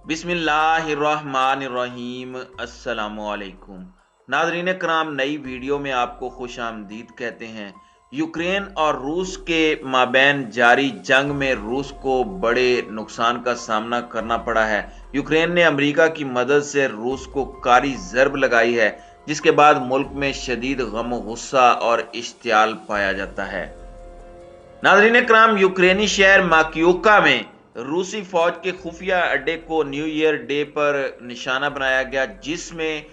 बिस्मिल्लाहिर्रहमानिर्रहीम। अस्सलामु अलैकुम। नाज़रीन कराम, नई वीडियो में आपको खुश आमदीद कहते हैं। यूक्रेन और रूस के माबैन जारी जंग में रूस को बड़े नुकसान का सामना करना पड़ा है। यूक्रेन ने अमेरिका की मदद से रूस को कारी ज़रब लगाई है, जिसके बाद मुल्क में शदीद गम गुस्सा और इश्तियाल पाया जाता है। नाज़रीन कराम, यूक्रेनी शहर माकियोका में रूसी फौज के खुफिया अड्डे को न्यू ईयर डे पर निशाना बनाया गया, जिसमें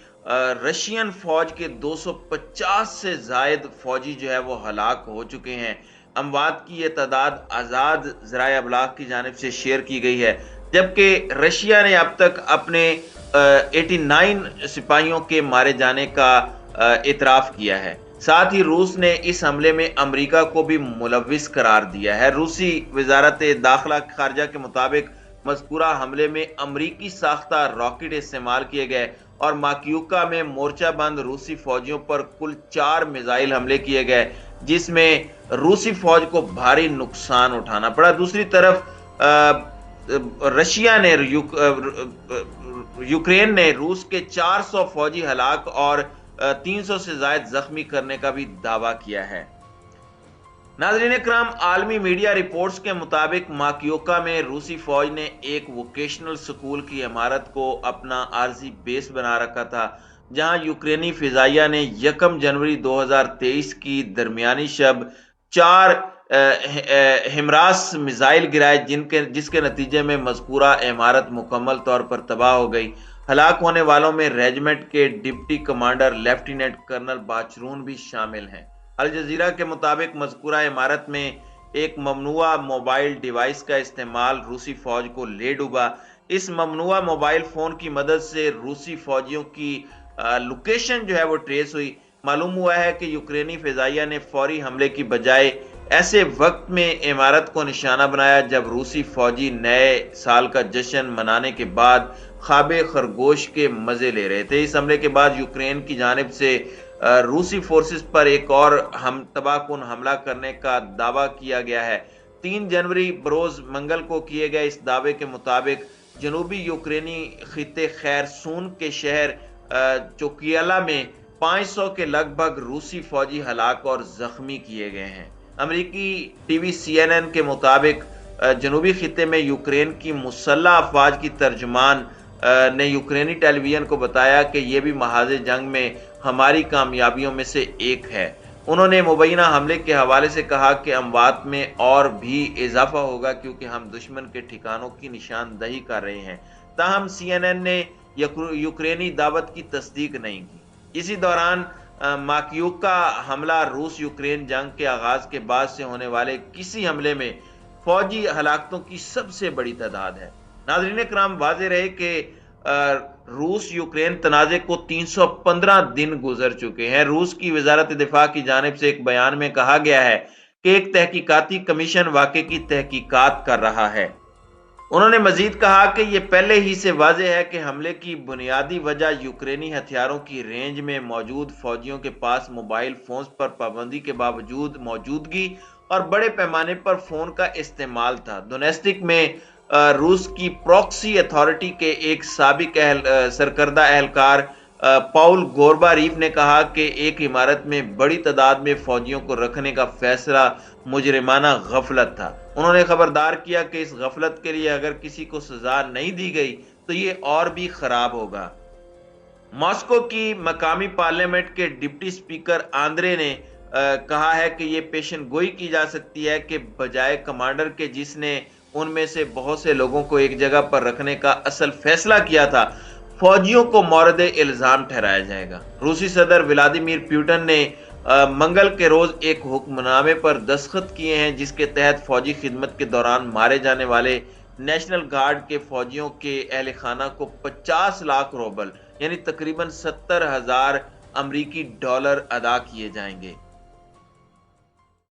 रशियन फौज के 250 से जायद फौजी जो है वो हलाक हो चुके हैं। अमवात की ये तादाद आज़ाद ज़राए अबलाग की जानिब से शेयर की गई है, जबकि रशिया ने अब तक अपने 89 सिपाहियों के मारे जाने का इतराफ़ किया है। साथ ही रूस ने इस हमले में अमेरिका को भी मुलविस करार दिया है। रूसी वजारत दाखिला खारजा के मुताबिक मज़कूरा हमले में अमरीकी साख्ता रॉकेट इस्तेमाल किए गए और माकियुका में मोर्चाबंद रूसी फौजियों पर कुल 4 मिसाइल हमले किए गए, जिसमें रूसी फौज को भारी नुकसान उठाना पड़ा। दूसरी तरफ रशिया ने यूक्रेन ने रूस के 400 फौजी हलाक और 300 से ज्यादा जख्मी करने का भी दावा किया है। नाज़रीन कराम, आलमी मीडिया रिपोर्ट्स के मुताबिक माकियोका में रूसी फौज ने एक वोकेशनल स्कूल की इमारत को अपना आर्जी बेस बना रखा था, जहां यूक्रेनी फिजाइया ने 1 जनवरी 2023 की दरमियानी शब 4 हिमरास मिसाइल गिराए, जिसके नतीजे में मज़कूरा इमारत मुकम्मल तौर पर तबाह हो गई। हलाक होने वालों में रेजिमेंट के डिप्टी कमांडर लेफ्टिनेंट कर्नल बाचरून भी शामिल हैं। अल जजीरा के मुताबिक मज़कूरा इमारत में एक ममनुआ मोबाइल डिवाइस का इस्तेमाल रूसी फौज को ले डूबा। इस ममनुआ मोबाइल फोन की मदद से रूसी फौजियों की लोकेशन जो है वो ट्रेस हुई। मालूम हुआ है कि यूक्रेनी फिजाइया ने फौरी हमले की बजाय ऐसे वक्त में इमारत को निशाना बनाया जब रूसी फौजी नए साल का जश्न मनाने के बाद ख्वाबे खरगोश के मजे ले रहे थे। इस हमले के बाद यूक्रेन की जानिब से रूसी फोर्सेस पर एक और तबाहकुन हमला करने का दावा किया गया है। 3 जनवरी बरोज मंगल को किए गए इस दावे के मुताबिक जनूबी यूक्रेनी खिते खैरसून के शहर चोकियाला में 500 के लगभग रूसी फौजी हलाक और जख्मी किए गए हैं। अमेरिकी टीवी CNN के मुताबिक जनूबी खिते में यूक्रेन की मुसल्लह अफवाज की तर्जुमान ने यूक्रेनी टेलीविजन को बताया कि यह भी महाज़े जंग में हमारी कामयाबियों में से एक है। उन्होंने मुबैना हमले के हवाले से कहा कि अमवात में और भी इजाफा होगा, क्योंकि हम दुश्मन के ठिकानों की निशानदही कर रहे हैं। ताहम CNN ने यूक्रेनी दावत की तस्दीक नहीं की। इसी दौरान माकियुका हमला रूस यूक्रेन जंग के आगाज के बाद से होने वाले किसी हमले में फौजी हलाकतों की सबसे बड़ी तादाद है। नाज़रीन कराम, वाज़ेह रहे कि रूस यूक्रेन तनाज़े को 315 दिन गुजर चुके हैं। रूस की वजारत दिफा की जानिब से एक बयान में कहा गया है कि एक तहकीकाती कमीशन वाक़े की तहकीकात कर रहा है। उन्होंने मजीद कहा कि यह पहले ही से वाज़ेह है कि हमले की बुनियादी वजह यूक्रेनी हथियारों की रेंज में मौजूद फौजियों के पास मोबाइल फोन्स पर पाबंदी के बावजूद मौजूदगी और बड़े पैमाने पर फोन का इस्तेमाल था। डोनेस्टिक में रूस की प्रॉक्सी अथॉरिटी के एक साबिक सरकर्दा एहलकार पाउल गोरबारीफ ने कहा कि एक इमारत में बड़ी तादाद में फौजियों को रखने का फैसला मुजरिमाना गफलत था। उन्होंने खबरदार किया कि इस गफलत के लिए अगर किसी को सजा नहीं दी गई तो ये और भी खराब होगा। मॉस्को की मकामी पार्लियामेंट के डिप्टी स्पीकर आंद्रे ने कहा है कि ये पेशन गोई की जा सकती है कि बजाय कमांडर के जिसने उनमें से बहुत से लोगों को एक जगह पर रखने का असल फैसला किया था, फौजियों को मौरद इल्जाम ठहराया जाएगा। रूसी सदर व्लादिमीर पुतिन ने मंगल के रोज एक हुक्मनामे पर दस्तखत किए हैं, जिसके तहत फौजी खिदमत के दौरान मारे जाने वाले नेशनल गार्ड के फौजियों के अहल खाना को 50 लाख रूबल यानी तकरीबन 70,000 अमरीकी डॉलर अदा किए जाएंगे।